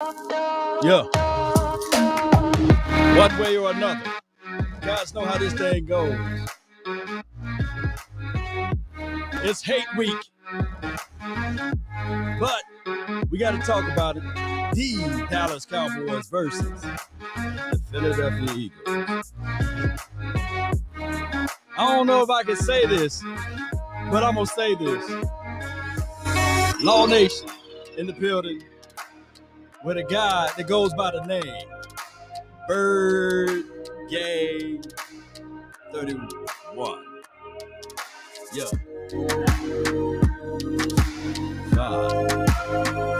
Yeah, one way or another. You guys know how this thing goes. It's hate week, but we got to talk about it. The Dallas Cowboys versus the Philadelphia Eagles. I don't know if I can say this, but I'm going to say this. Law Nation in the building with a guy that goes by the name Bird Gang 31. Yeah. 5,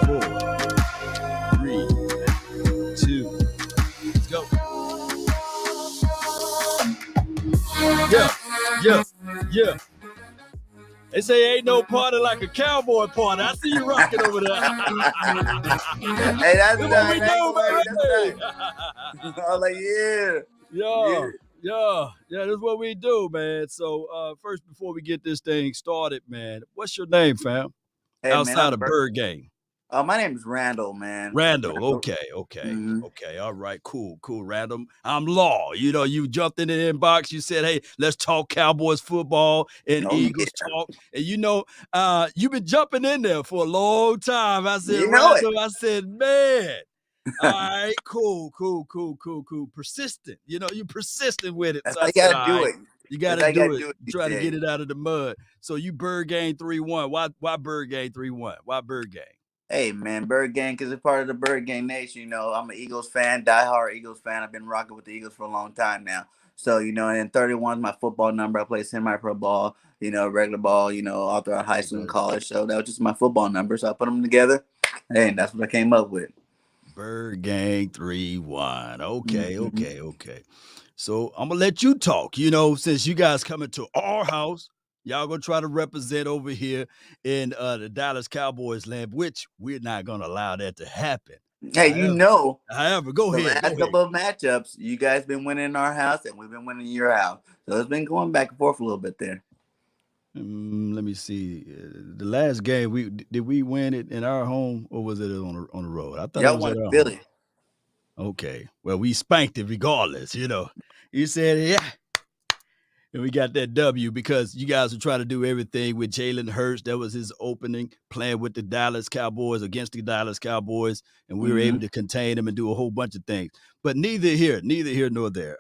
4, 3, 2, let's go. Yeah, yeah, yeah. They say ain't no party like a cowboy party. I see you rocking over there. Hey, that's what we do, baby. I was like, yeah. That's what we do, man. So first, before we get this thing started, man, what's your name, fam? Hey, Outside man, of Bird Gang. My name is Randall, man. Randall. Okay. Mm-hmm. Okay. All right. Cool. Randall. I'm Law. You know, you jumped in the inbox. You said, hey, let's talk Cowboys football and Eagles talk. And you know, you've been jumping in there for a long time. I said, Randall, I said, man. All right, cool. Persistent. You know, you persistent with it. That's So how I you said, gotta do it. You gotta do it. Try to get it out of the mud. So you Bird Gang 3-1. Why Bird Gang 3-1? Why Bird Gang? Hey, man, Bird Gang, because it's part of the Bird Gang Nation. You know, I'm an Eagles fan, diehard Eagles fan. I've been rocking with the Eagles for a long time now. So, you know, and 31 is my football number. I play semi-pro ball, you know, regular ball, you know, all throughout high school and college. So that was just my football number. So I put them together, and that's what I came up with. Bird Gang 3-1. Okay. So I'm gonna let you talk. You know, since you guys coming to our house, y'all gonna try to represent over here in the Dallas Cowboys land, which we're not gonna allow that to happen. Hey, however, go ahead. Last couple of matchups, you guys been winning in our house, and we've been winning in your house. So it's been going back and forth a little bit there. Let me see. The last game, did we win it in our home or was it on the road? I thought y'all it was won at our Philly. Home. Okay. Well, we spanked it regardless. You know, you said yeah. And we got that W because you guys were trying to do everything with Jalen Hurts. That was his opening, playing with the Dallas Cowboys against the Dallas Cowboys, and we were able to contain him and do a whole bunch of things. But neither here nor there.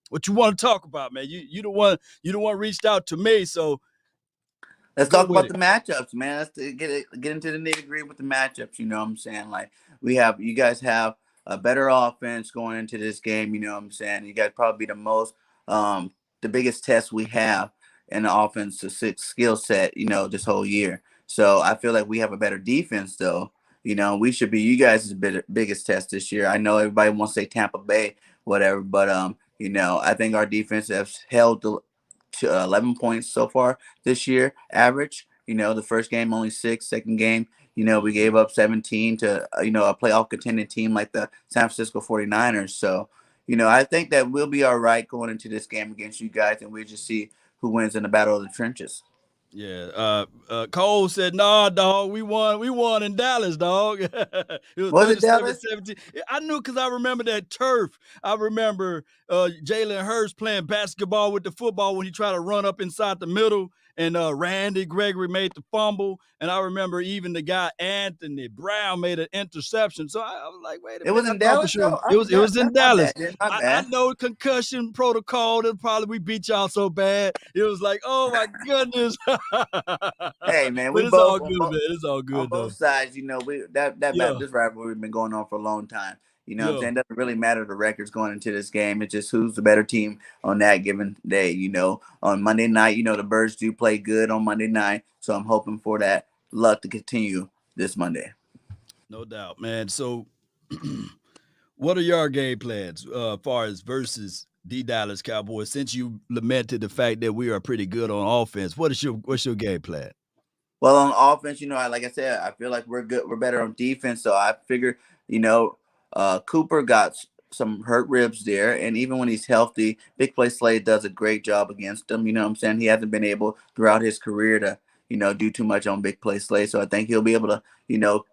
What you want to talk about, man? You the one reached out to me, so let's talk about the matchups, man. Let's get into the nitty gritty with the matchups. You know what I'm saying? Like you guys have a better offense going into this game. You know what I'm saying? You guys probably the most the biggest test we have in the offensive skill set, you know, this whole year. So I feel like we have a better defense, though. You know, we should be you guys' biggest test this year. I know everybody wants to say Tampa Bay, whatever, but you know, I think our defense has held to 11 points so far this year, average. You know, the first game only 6, second game, you know, we gave up 17 to, you know, a playoff contending team like the San Francisco 49ers. So, you know, I think that we'll be all right going into this game against you guys, and we'll just see who wins in the battle of the trenches. Yeah. Cole said, "Nah, dog, we won in Dallas, dog." It was it Dallas? 17. I knew because I remember that turf. I remember Jalen Hurts playing basketball with the football when he tried to run up inside the middle, and Randy Gregory made the fumble. And I remember even the guy Anthony Brown made an interception. So I was like, wait a minute. It was in Dallas, sure. It was in Dallas. I know concussion protocol. We beat y'all so bad. It was like, oh my goodness. Hey man, it's all good, man. It's all good on both sides. You know, this rivalry has been going on for a long time. You know what I'm saying? It doesn't really matter the records going into this game. It's just who's the better team on that given day. You know, on Monday night, you know, the Birds do play good on Monday night. So I'm hoping for that luck to continue this Monday. No doubt, man. So what are your game plans as far as versus the Dallas Cowboys? Since you lamented the fact that we are pretty good on offense, what's your game plan? Well, on offense, you know, like I said, I feel like we're good. We're better on defense. So I figure, you know, Cooper got some hurt ribs there, and even when he's healthy, Big Play Slade does a great job against him. You know what I'm saying? He hasn't been able throughout his career to, you know, do too much on Big Play Slade. So I think he'll be able to, you know,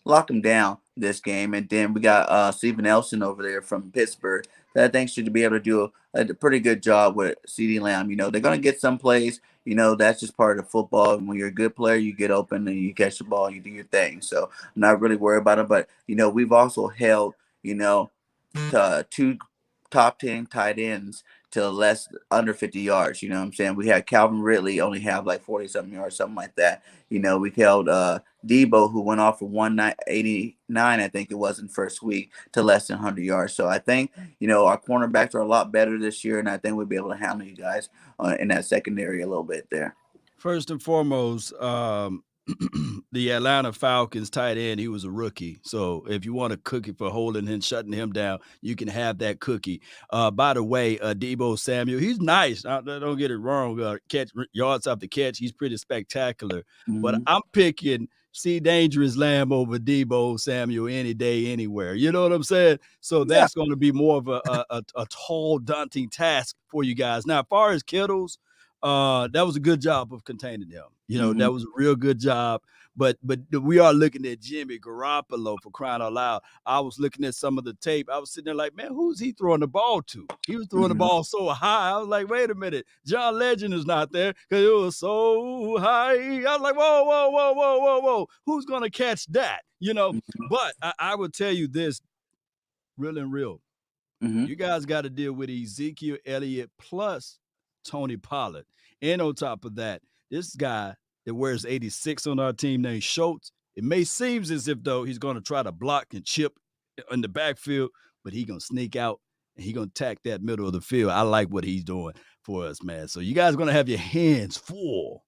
lock them down this game. And then we got Steven Nelson over there from Pittsburgh that I think should be able to do a pretty good job with CeeDee Lamb. You know, they're going to get some plays. You know, that's just part of football. And when you're a good player, you get open and you catch the ball and you do your thing. So I'm not really worried about it. But, you know, we've also held, you know, two top 10 tight ends to less under 50 yards. You know what I'm saying? We had Calvin Ridley only have like 40 something yards, something like that. You know, we held Debo, who went off for 189, I think it was in first week, to less than 100 yards. So I think, you know, our cornerbacks are a lot better this year, and I think we'll be able to handle you guys in that secondary a little bit there. First and foremost, the Atlanta Falcons tight end, he was a rookie. So if you want a cookie for holding him, shutting him down, you can have that cookie. By the way, Debo Samuel, he's nice. Don't get it wrong. Catch yards off the catch, he's pretty spectacular. But Mm-hmm. I'm picking see Dangerous Lamb over Debo Samuel any day, anywhere. You know what I'm saying? So Yeah. that's going to be more of a tall, daunting task for you guys. Now, as far as Kittles, that was a good job of containing him. You know, Mm-hmm. that was a real good job. But we are looking at Jimmy Garoppolo for crying out loud. I was looking at some of the tape. I was sitting there like, man, who's he throwing the ball to? He was throwing the Mm-hmm. ball so high. I was like, wait a minute, John Legend is not there because it was so high. I was like, whoa, whoa, whoa, whoa, whoa, whoa. Who's gonna catch that? You know. But I would tell you this, real and real. Mm-hmm. You guys got to deal with Ezekiel Elliott plus Tony Pollard. And on top of that, this guy that wears 86 on our team named Schultz, it may seem as if though he's going to try to block and chip in the backfield, but he's going to sneak out and he's going to attack that middle of the field. I like what he's doing for us, man. So you guys are going to have your hands full.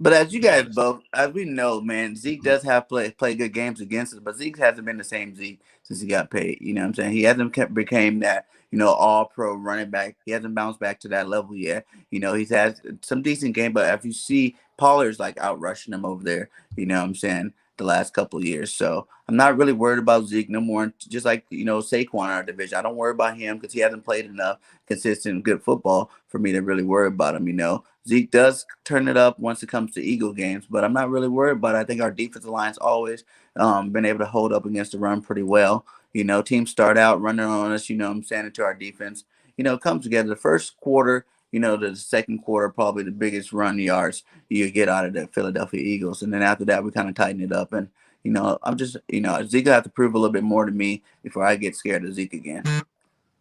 But as you guys both, as we know, man, Zeke does have play good games against us, but Zeke hasn't been the same Zeke since he got paid. You know what I'm saying? He hasn't became that, you know, all pro running back. He hasn't bounced back to that level yet. You know, he's had some decent game, but if you see Pollard's like out rushing him over there, you know what I'm saying, the last couple of years. So I'm not really worried about Zeke no more. Just like, you know, Saquon in our division. I don't worry about him because he hasn't played enough consistent good football for me to really worry about him, you know. Zeke does turn it up once it comes to Eagle games, but I'm not really worried about it. I think our defensive line's always been able to hold up against the run pretty well. You know, teams start out running on us, you know what I'm saying, into our defense. You know, it comes together. The first quarter, you know, the second quarter, probably the biggest run yards you get out of the Philadelphia Eagles. And then after that, we kind of tighten it up. And, you know, I'm just, you know, Zeke will have to prove a little bit more to me before I get scared of Zeke again.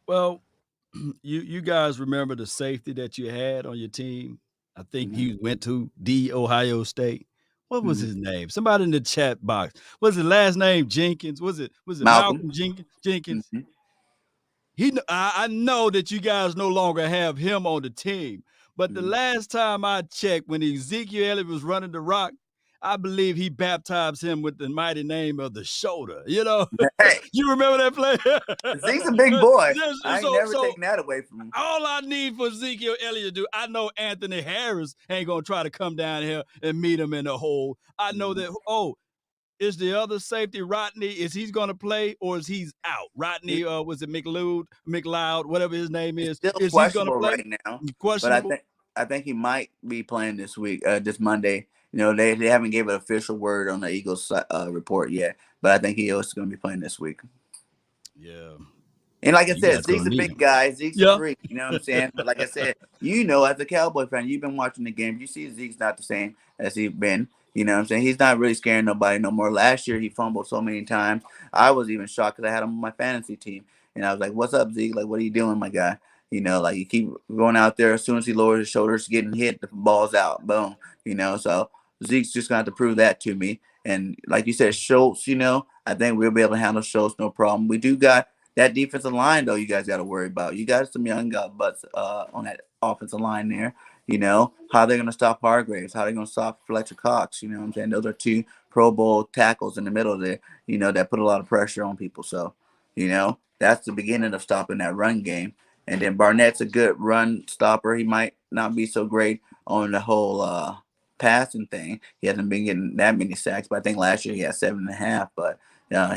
Well, you guys remember the safety that you had on your team? I think Mm-hmm. he went to the Ohio State. What was Mm-hmm. his name? Somebody in the chat box. Was his last name Jenkins? Was it Malcolm. Malcolm Jenkins? Mm-hmm. I know that you guys no longer have him on the team. But the Mm-hmm. last time I checked, when Ezekiel Elliott was running the rock, I believe he baptized him with the mighty name of the shoulder. You know, Hey, you remember that Zeke's a big boy. play? I ain't never taking that away from him. All I need for Ezekiel Elliott to do, I know Anthony Harris ain't gonna try to come down here and meet him in the hole. I know Mm-hmm. that. Oh, is the other safety Rodney? Is he's gonna play or is he's out? Rodney, was it McLeod, whatever his name He's is? still Is he's gonna questionable play? right now, but I Questionable. think I think he might be playing this week, this Monday. You know, they haven't gave an official word on the Eagles report yet, but I think he is going to be playing this week. Yeah, And like I you said, guys Zeke's gonna a need big him. guy. Zeke's a Yeah. freak. You know what I'm saying? But like I said, you know, as a Cowboy fan, you've been watching the game. You see Zeke's not the same as he's been. You know what I'm saying? He's not really scaring nobody no more. Last year, he fumbled so many times. I was even shocked because I had him on my fantasy team. And I was like, what's up, Zeke? Like, what are you doing, my guy? You know, like you keep going out there. As soon as he lowers his shoulders, getting hit, the ball's out. Boom. You know, so Zeke's just going to have to prove that to me. And like you said, Schultz, you know, I think we'll be able to handle Schultz no problem. We do got that defensive line, though, you guys got to worry about. You got some young butts on that offensive line there. You know, how they're going to stop Hargraves, how they're going to stop Fletcher Cox. You know what I'm saying? Those are two Pro Bowl tackles in the middle there, you know, that put a lot of pressure on people. So, you know, that's the beginning of stopping that run game. And then Barnett's a good run stopper. He might not be so great on the whole passing thing. He hasn't been getting that many sacks, but I think last year he had 7.5. But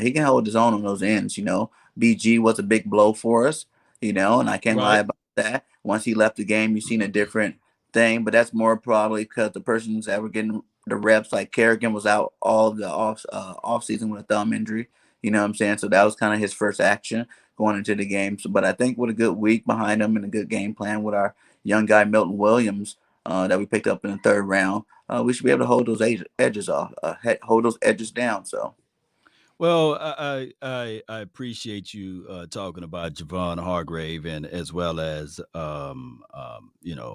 he can hold his own on those ends, you know. BG was a big blow for us, you know, and I can't lie Right. about that. Once he left the game, you've seen a different thing, but that's more probably because the persons that were getting the reps. Like Kerrigan was out all of the off season with a thumb injury. You know what I'm saying? So that was kind of his first action going into the game. So, but I think with a good week behind him and a good game plan with our young guy Milton Williams that we picked up in the third round, we should be able to hold those edges off, hold those edges down. So. Well, I appreciate you talking about Javon Hargrave and as well as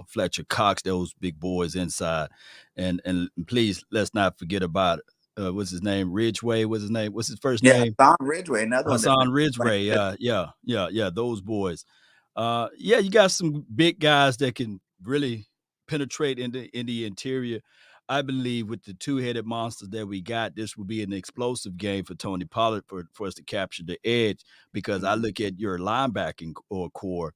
Fletcher Cox, those big boys inside, and please let's not forget about what's his name, Ridgeway. What's his name? What's his first Yeah, name? Don Ridgeway, another one that's been Hassan playing Ridgeway. good. Yeah. Those boys. Yeah, you got some big guys that can really penetrate in the interior. I believe with the two-headed monsters that we got, this will be an explosive game for Tony Pollard for us to capture the edge because I Mhm, look at your linebacking or core,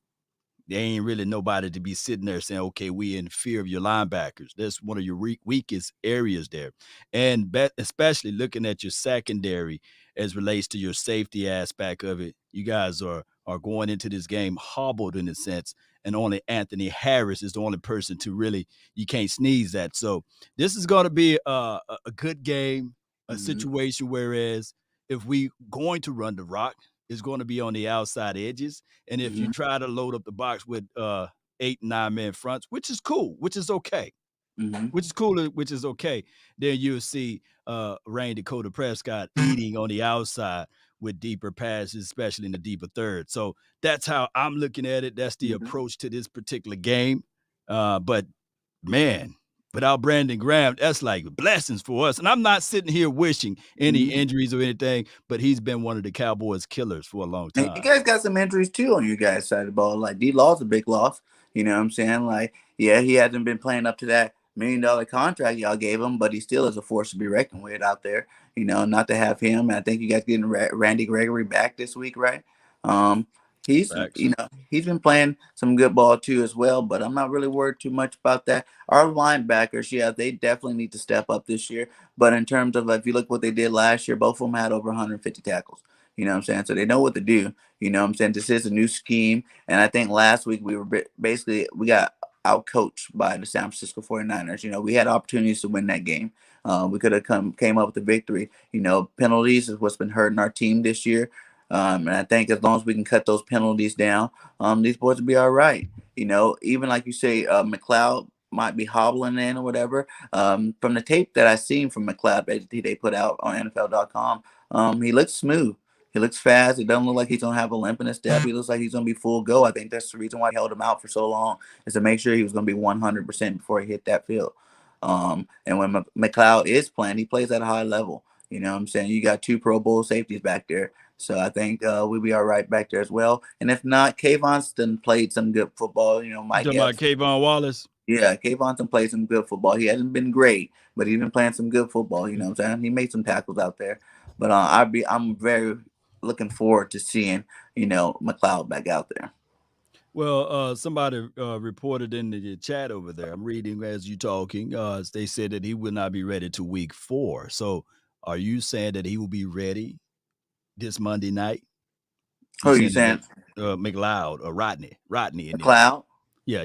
there ain't really nobody to be sitting there saying, okay, we in fear of your linebackers. That's one of your weakest areas there. And especially looking at your secondary as relates to your safety aspect of it, you guys are going into this game hobbled in a sense. And only Anthony Harris is the only person to really, you can't sneeze at. So this is going to be a good game, a mhm, situation. Whereas if we going to run the rock, it's going to be on the outside edges, and if you mhm, try to load up the box with 8 and 9 man fronts, which is cool, which is okay, mhm, which is cool, which is okay, then you'll see Rain Dakota Prescott eating on the outside with deeper passes, especially in the deeper third. So that's how I'm looking at it. That's the mhm, approach to this particular game. But man, without Brandon Graham, that's like blessings for us. And I'm not sitting here wishing any mhm. injuries or anything, but he's been one of the Cowboys killers for a long And you time. guys got some injuries too on you guys' side of the ball. Like D Law's a big loss. You know what I'm saying? Like, yeah, he hasn't been playing up to that $1 million contract y'all gave him, but he still is a force to be reckoned with out there. You know, not to have him. And I think you guys getting Randy Gregory back this week, right? Um, he's Facts. you know he's been playing some good ball too as well. But I'm not really worried too much about that. Our linebackers, yeah, they definitely need to step up this year. But in terms of if you look what they did last year, both of them had over 150 tackles. You know what I'm saying? So they know what to do. You know what I'm saying? This is a new scheme. And I think last week we were basically, we got out coached by the San Francisco 49ers. You know, we had opportunities to win that game. We could have came up with a victory. You know, penalties is what's been hurting our team this year. And I think as long as we can cut those penalties down, these boys will be all right. You know, even like you say, McLeod might be hobbling in or whatever. From the tape that I seen from McLeod that they put out on NFL.com, he looks smooth. He looks fast. It doesn't look like he's gonna have a limp in his step. He looks like he's gonna be full go. I think that's the reason why he held him out for so long, is to make sure he was gonna be 100% before he hit that field. And when McLeod is playing, he plays at a high level. You know what I'm saying? You got two Pro Bowl safeties back there. So I think we'll be all right back there as well. And if not, Kayvon's done played some good football. You know, You Mike talking about Epps. Kayvon Wallace? Yeah, Kayvon's done played some good football. He hasn't been great, but he's been playing some good football. You know what I'm saying? He made some tackles out there. But I'm very looking forward to seeing McLeod back out there. Well, somebody reported in the chat over there. I'm reading as you talking. They said that he will not be ready to week 4. So, are you saying that he will be ready this Monday night? Who You are you saying saying? that McLeod or Rodney in them? McLeod? Yeah.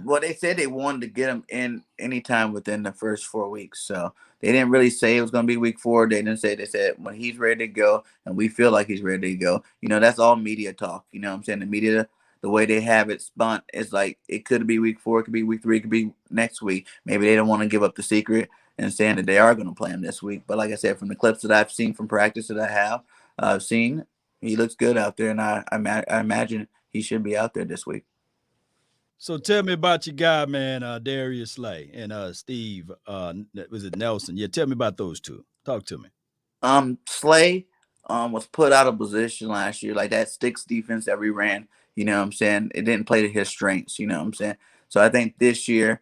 Well, they said they wanted to get him in anytime within the first 4 weeks. So they didn't really say it was going to be week 4. They didn't say. They said when he's ready to go, and we feel like he's ready to go. You know, that's all media talk. You know what I'm saying? The media, the way they have it spun, is like it could be week 4, it could be week 3, it could be next week. Maybe they don't want to give up the secret and saying that they are going to play him this week. But like I said, from the clips that I've seen from practice that I have seen, he looks good out there, and I imagine he should be out there this week. So tell me about your guy, man, Darius Slay and Steve. Was it Nelson? Yeah, tell me about those two. Talk to me. Slay was put out of position last year, like that sticks defense that we ran. You know what I'm saying? It didn't play to his strengths. You know what I'm saying? So I think this year,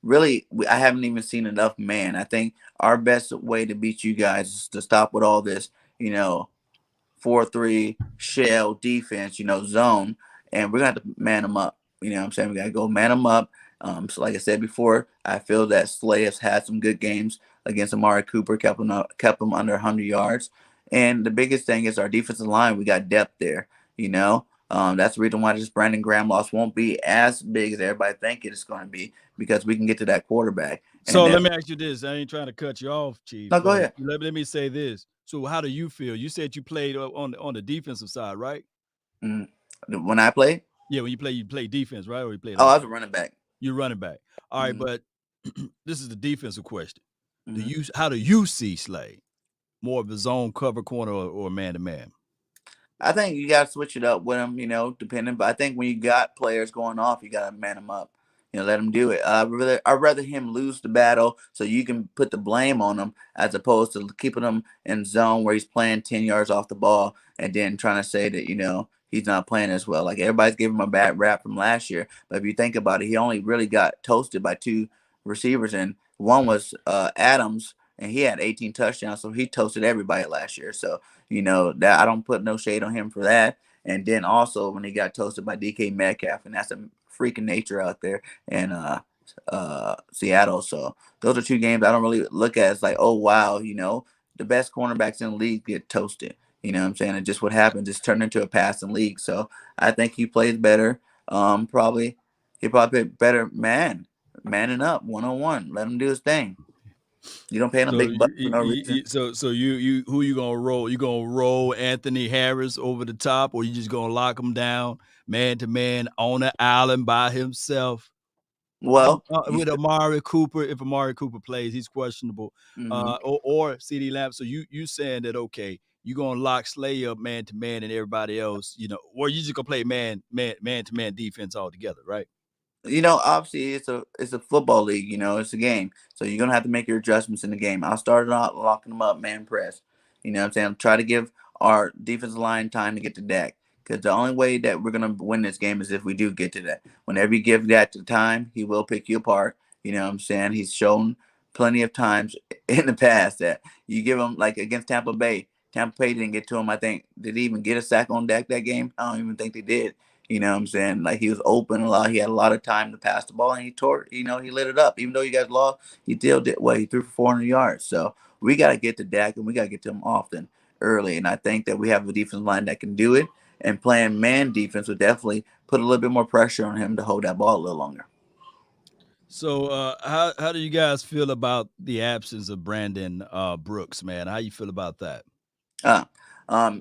really, I haven't even seen enough man. I think our best way to beat you guys is to stop with all this. You know, 4-3 shell defense, zone, and we're gonna have to man them up. You know what I'm saying? We gotta go man them up. So like I said before, I feel that Slay has had some good games against Amari Cooper, kept him under 100 yards. And the biggest thing is our defensive line. We got depth there. You know, That's the reason why this Brandon Graham loss won't be as big as everybody think it's going to be, because we can get to that quarterback. So And let then, me ask you this. I ain't trying to cut you off, Chief, no, go but ahead. let me say this. So how do you feel? You said you played on the defensive side, right? Mm. When I play, Yeah, when you play defense, right? Or you played oh, I was offense? a running back. You're running back. All right, Mm-hmm. but this is the defensive question. Mm-hmm. How do you see Slay? More of a zone cover corner or man to man? I think you got to switch it up with them, depending. But I think when you got players going off, you got to man them up. Let them do it. I'd rather him lose the battle so you can put the blame on him, as opposed to keeping him in zone where he's playing 10 yards off the ball and then trying to say that he's not playing as well. Like, everybody's giving him a bad rap from last year, but if you think about it, he only really got toasted by two receivers, and one was Adams, and he had 18 touchdowns, so he toasted everybody last year. So that I don't put no shade on him for that. And then also when he got toasted by DK Metcalf, and that's a freaking nature out there in Seattle. So those are two games I don't really look at as like, oh wow, the best cornerbacks in the league get toasted. You know what I'm saying? And just what happens is turned into a passing league. So I think he plays better. Probably he probably played better manning up 1-on-1. Let him do his thing. You don't pay him a So big buck for no reason. you who you gonna roll? You gonna roll Anthony Harris over the top, or you just gonna lock him down man to man on the island by himself? Well, you With still. Amari Cooper, if Amari Cooper plays, he's questionable. Mm-hmm. Or CD Lamb. So you saying that okay, you gonna lock Slay up man to man and everybody else, or you just gonna play man to man defense altogether, right? Obviously it's a football league. It's a game, so you're gonna have to make your adjustments in the game. I'll start out locking them up, man press. You know what I'm saying? Try to give our defensive line time to get to Dak, because the only way that we're gonna win this game is if we do get to that. Whenever you give that to time, he will pick you apart. You know what I'm saying? He's shown plenty of times in the past that you give him, like against Tampa Bay. Tampa Bay didn't get to him. I think, did he even get a sack on Dak that game? I don't even think they did. You know what I'm saying? Like, he was open a lot. He had a lot of time to pass the ball, and he lit it up. Even though you guys lost, he still did what? He threw for 400 yards. So we got to get to Dak, and we got to get to him often, early. And I think that we have a defensive line that can do it. And playing man defense would definitely put a little bit more pressure on him to hold that ball a little longer. So how do you guys feel about the absence of Brandon Brooks, man? How you feel about that? Uh,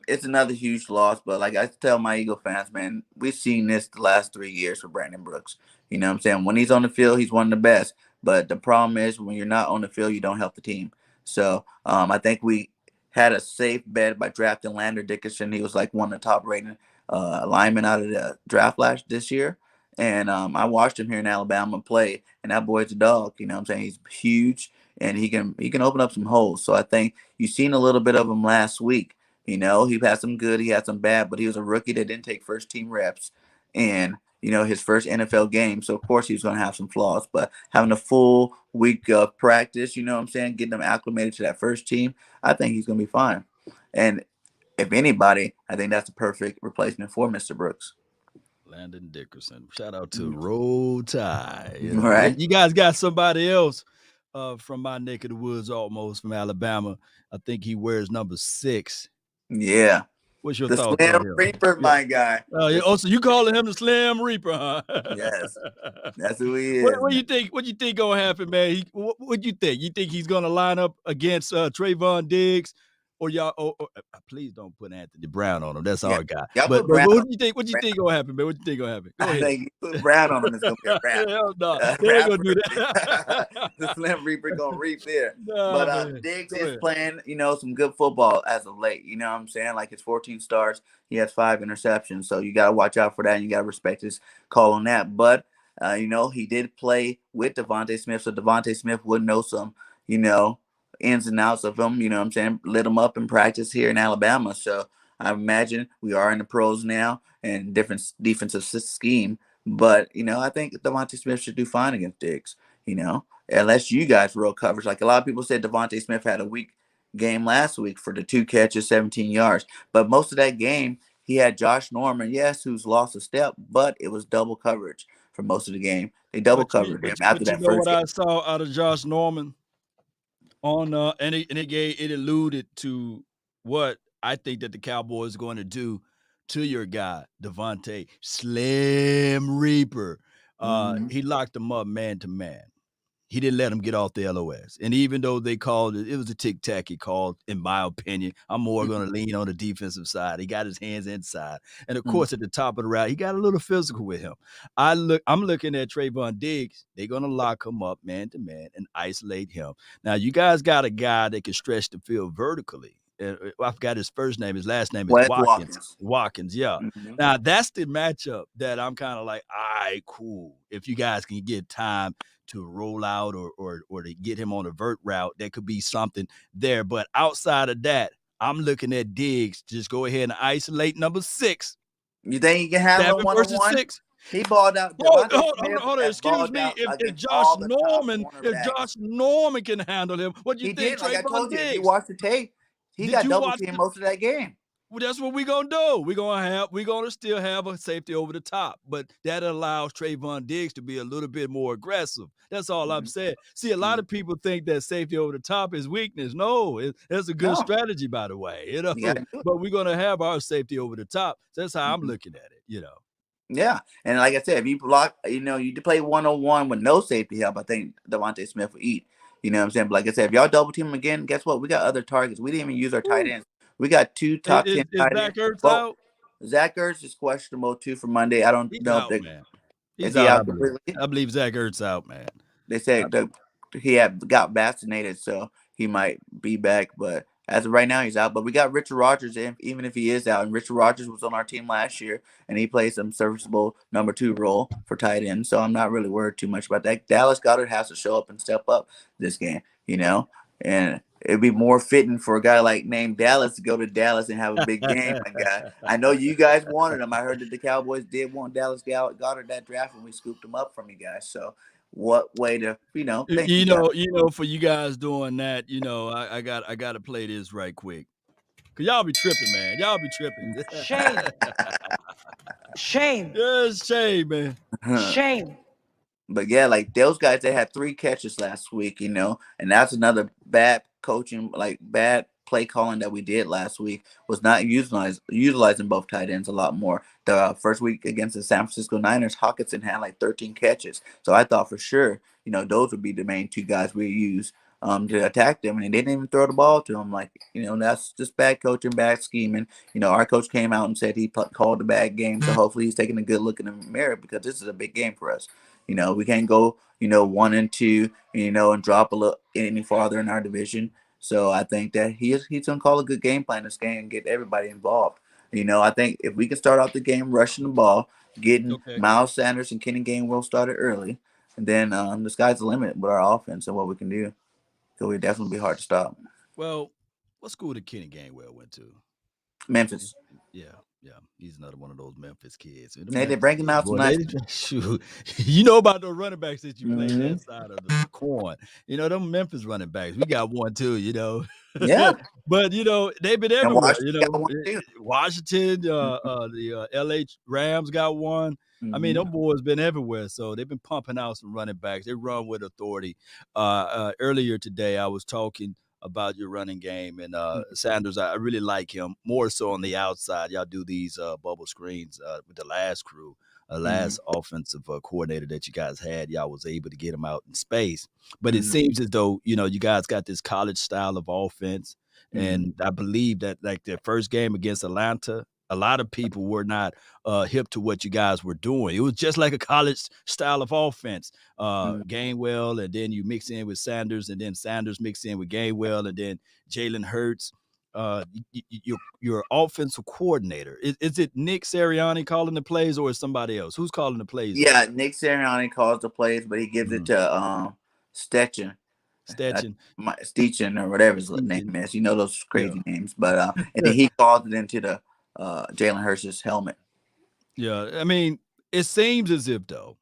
it's another huge loss, but like I tell my Eagle fans, man, we've seen this the last 3 years for Brandon Brooks. You know what I'm saying? When he's on the field, he's one of the best. But the problem is, when you're not on the field, you don't help the team. So I think we had a safe bet by drafting Lander Dickerson. He was like one of the top rated linemen out of the draft this year. And I watched him here in Alabama play, and that boy's a dog. You know what I'm saying? He's huge, and he can open up some holes. So I think you've seen a little bit of him last week. He had some good, he had some bad, but he was a rookie that didn't take first team reps, and his first NFL game. So of course he was going to have some flaws, but having a full week of practice, you know what I'm saying, getting him acclimated to that first team, I think he's going to be fine. And if anybody, I think that's the perfect replacement for Mr. Brooks. Landon Dickerson. Shout out to Mhm. Roll Tide. Right? You guys got somebody else from my neck of the woods, almost from Alabama. I think he wears number 6. Yeah. What's your The thoughts on Slim him? Reaper, Yeah. my guy. Yeah. The, Oh, so you calling him the Slim Reaper, huh? yes, that's who he what, is, what man. you think? What you think gonna happen, man? What you think? You think he's gonna line up against Trayvon Diggs, or y'all? Please don't put Anthony Brown on him. That's Yeah. our guy. Y'all But put but Brown what on. do you think? What you think gonna happen, man? What you think gonna happen? Go I ahead. think you put Brown on him, it's gonna be a wrap. Hell no, they ain't gonna Rapper, do that. the Slim Reaper gonna reap there. Nah, But man. Diggs Go is ahead. playing, some good football as of late. You know what I'm saying? Like, his 14 starts, he has 5 interceptions. So you gotta watch out for that, and you gotta respect his call on that. But he did play with Devontae Smith, so Devontae Smith would know some, you know, ins and outs of him. You know what I'm saying? Lit him up in practice here in Alabama. So I imagine we are in the pros now and different defensive scheme. But I think Devontae Smith should do fine against Diggs. Unless you guys roll coverage. Like, a lot of people said, Devontae Smith had a weak game last week for the 2 catches, 17 yards. But most of that game, he had Josh Norman, yes, who's lost a step, but it was double coverage for most of the game. They double covered him after But you that know what first game. I saw out of Josh Norman on and it alluded to what I think that the Cowboys are going to do to your guy, Devontae Slim Reaper. He locked him up man to man. He didn't let him get off the LOS. And even though they called it, it was a tic-tac he called, in my opinion. I'm more going to lean on the defensive side. He got his hands inside. And of course, at the top of the route, he got a little physical with him. I'm looking at Trayvon Diggs. They're going to lock him up man to man and isolate him. Now, you guys got a guy that can stretch the field vertically. I forgot his first name. His last name is Watkins. Watkins, yeah. Now, that's the matchup that I'm kind of like, all right, cool. If you guys can get time to roll out or to get him on a vert route, there could be something there. But outside of that, I'm looking at Diggs. Just go ahead and isolate number 6. You think he can handle him 1-on-1? 6? He balled out. Hold on. Excuse me. If Josh Norman can handle him, what do you think? Did, like I told you, if you watch the tape, he got double teamed most of that game. Well, that's what we're gonna do. We're gonna still have a safety over the top, but that allows Trayvon Diggs to be a little bit more aggressive. That's all I'm saying. See, a lot of people think that safety over the top is weakness. No, it's a good strategy, by the way. But we're gonna have our safety over the top. So that's how I'm looking at it. Yeah, and like I said, if you block, you play 1-on-1 with no safety help, I think Devontae Smith will eat. You know what I'm saying? But like I said, if y'all double team him again, guess what? We got other targets. We didn't even use our tight ends. We got 2 top 10 tight ends. Zach Ertz out? Zach Ertz is questionable too for Monday. I don't know if man. He's out completely. I believe Zach Ertz out, man. They said he got vaccinated, so he might be back. But as of right now, he's out. But we got Richard Rodgers in, even if he is out. And Richard Rodgers was on our team last year, and he plays some serviceable number 2 role for tight end. So I'm not really worried too much about that. Dallas Goedert has to show up and step up this game, and it'd be more fitting for a guy like named Dallas to go to Dallas and have a big game, my guy. I know you guys wanted him. I heard that the Cowboys did want Dallas Goedert that draft, and we scooped him up from you guys. So what way to, think for you guys doing that, I got to play this right quick. Cause y'all be tripping, man. Y'all be tripping. Shame. Yes, shame, man. Shame. But yeah, like those guys, they had 3 catches last week, and that's another bad coaching, like bad play calling that we did last week, was not utilizing both tight ends a lot more. The first week against the San Francisco Niners, Hawkinson had like 13 catches. So I thought for sure, those would be the main 2 guys we use to attack them, and they didn't even throw the ball to them. Like, that's just bad coaching, bad scheming. Our coach came out and said he called a bad game, so hopefully he's taking a good look in the mirror, because this is a big game for us. We can't go, 1-2, and drop a little any farther in our division. So I think that he's gonna call a good game plan this game and get everybody involved. I think if we can start out the game rushing the ball, getting Miles Sanders and Kenny Gainwell started early, and then the sky's the limit with our offense and what we can do. So we'd definitely be hard to stop. Well, what school did Kenny Gainwell went to? Memphis. Yeah. He's another one of those Memphis kids. They bring him out tonight. Shoot, you know about those running backs that you play that side of the coin. Them Memphis running backs. We got one too. Yeah. But they've been everywhere. Washington, the LA Rams got one. I mean, them boys been everywhere, so they've been pumping out some running backs. They run with authority. Earlier today, I was talking about your running game, and Sanders, I really like him more so on the outside. Y'all do these bubble screens with the last crew, last offensive coordinator that you guys had. Y'all was able to get him out in space, but it seems as though you guys got this college style of offense, and I believe that like their first game against Atlanta, a lot of people were not hip to what you guys were doing. It was just like a college style of offense. Gainwell, and then you mix in with Sanders, and then Sanders mix in with Gainwell, and then Jalen Hurts. Your offensive coordinator. Is it Nick Sirianni calling the plays, or is somebody else? Who's calling the plays? Yeah, Nick Sirianni calls the plays, but he gives it to Stetchen. Stetchen or whatever his name is. Those crazy names. But and then he calls it into the Jalen Hurts' helmet. Yeah, I mean, it seems as if though,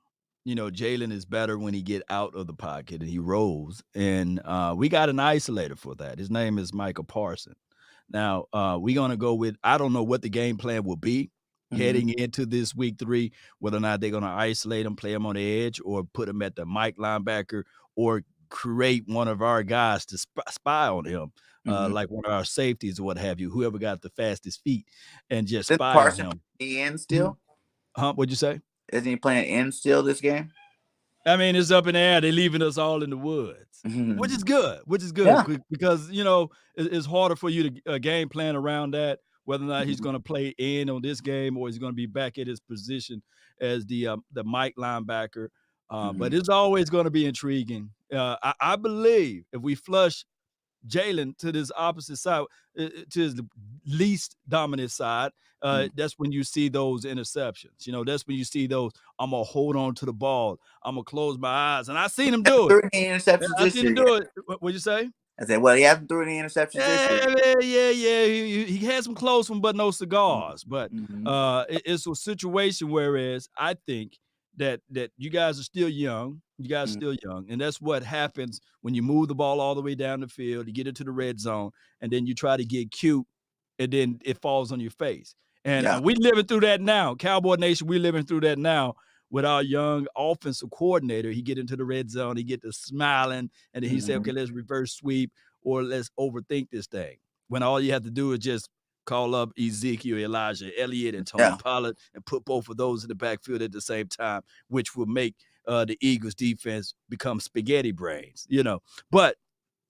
Jalen is better when he get out of the pocket and he rolls, and we got an isolator for that. His name is Michael Parsons. Now we're gonna go with, I don't know what the game plan will be heading into this week 3, whether or not they're gonna isolate him, play him on the edge, or put him at the Mike linebacker, or create one of our guys to spy on him, Mm-hmm. like one of our safeties or what have you, whoever got the fastest feet, and just Isn't spy on Carson him. in Mhm. still? What'd you say? Isn't he playing in still this game? I mean, it's up in the air. They're leaving us all in the woods, which is good. Which is good Yeah. because it's harder for you to game plan around that. Whether or not he's going to play in on this game or he's going to be back at his position as the Mike linebacker. Mm-hmm. But it's always going to be intriguing. I believe if we flush Jalen to this opposite side, to his least dominant side, that's when you see those interceptions. That's when you see those. I'm gonna hold on to the ball. I'm gonna close my eyes, and I seen him do it. 13 interceptions I this seen him year. do it. What'd you say? I said, well, he hasn't thrown any interceptions this year. Yeah. He had some close ones, but no cigars. But Mm-hmm. it's a situation whereas I think that you guys are still young. You guys are Mm-hmm. still young, and that's what happens when you move the ball all the way down the field. You get into the red zone, and then you try to get cute, and then it falls on your face. And Yeah. we living through that now, Cowboy Nation. We living through that now with our young offensive coordinator. He get into the red zone, he get to smiling, and then he say, Mm-hmm. "Okay, let's reverse sweep." Or let's overthink this thing. When all you have to do is just call up Ezekiel, Elijah, Elliott, and Tony Yeah. Pollard and put both of those in the backfield at the same time, which will make the Eagles defense become spaghetti brains. But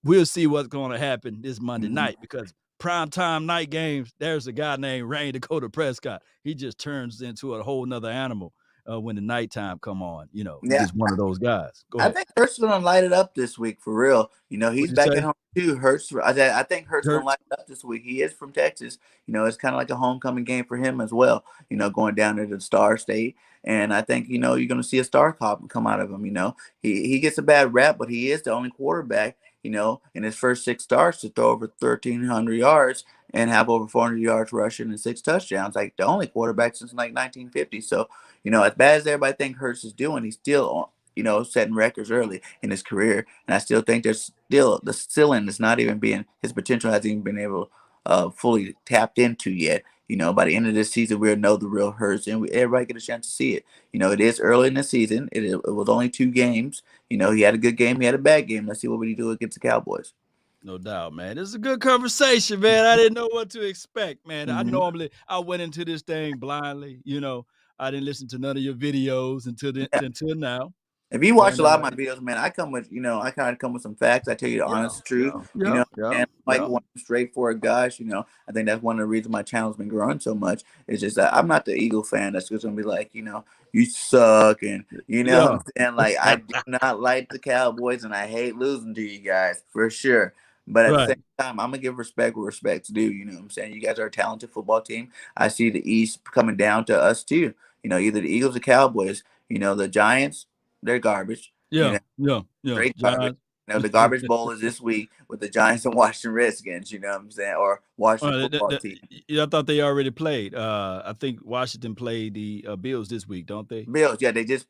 we'll see what's going to happen this Monday Mm-hmm. night because primetime night games, there's a guy named Rain Dakota Prescott. He just turns into a whole nother animal when the nighttime come on. He's Yeah. just one of those guys. Go I ahead. think Hurts is gonna light it up this week for real. He's What'd you back at say? home too. Hurts. I think Hurts gonna Hurts? light it up this week. He is from Texas. It's kind of like a homecoming game for him as well. Going down to the Star State, and I think you're gonna see a star cop come out of him. He gets a bad rap, but he is the only quarterback. In his first 6 starts to throw over 1,300 yards and have over 400 yards rushing and 6 touchdowns. Like the only quarterback since like 1950. So as bad as everybody think Hurts is doing, he's still setting records early in his career. And I still think there's still the ceiling is not even being his potential hasn't even been able fully tapped into yet. By the end of this season, we'll know the real Hurts, and everybody get a chance to see it. It is early in the season. It was only 2 games. He had a good game. He had a bad game. Let's see what we do against the Cowboys. No doubt, man. This is a good conversation, man. I didn't know what to expect, man. Mm-hmm. I went into this thing blindly. I didn't listen to none of your videos until now. If you watch And a lot of my videos, man, I come with, I kind of come with some facts. I tell you the yeah, honest truth, yeah, yeah, and like yeah. one straightforward guys, I think that's one of the reasons my channel's been growing so much. It's just that I'm not the Eagle fan that's just gonna be like, you suck, and what Yeah. I'm saying. Like I do not like the Cowboys, and I hate losing to you guys for sure. But at the Right. same time, I'm gonna give respect where respect's due. You know what I'm saying? You guys are a talented football team. I see the East coming down to us too. Either the Eagles or Cowboys. The Giants, they're garbage. Yeah, yeah, yeah. Straight garbage. John. The garbage bowl is this week with the Giants and Washington Redskins. You know what I'm saying? Or Washington football team. Yeah, I thought they already played. I think Washington played the Bills this week, don't they? Bills, yeah, they just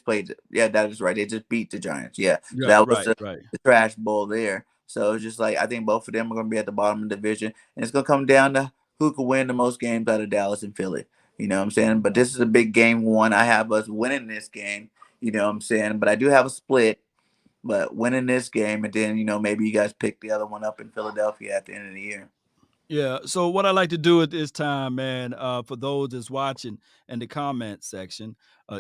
played. Yeah, that is right. They just beat the Giants. Yeah, so Yeah, that was right, the, right. the trash bowl there. So it's just like I think both of them are going to be at the bottom of the division, and it's going to come down to who can win the most games out of Dallas and Philly. You know what I'm saying? But this is a big game one. I have us winning this game. You know what I'm saying? But I do have a split. But winning this game, and then maybe you guys pick the other one up in Philadelphia at the end of the year. Yeah. So what I like to do at this time, man, for those that's watching in the comment section,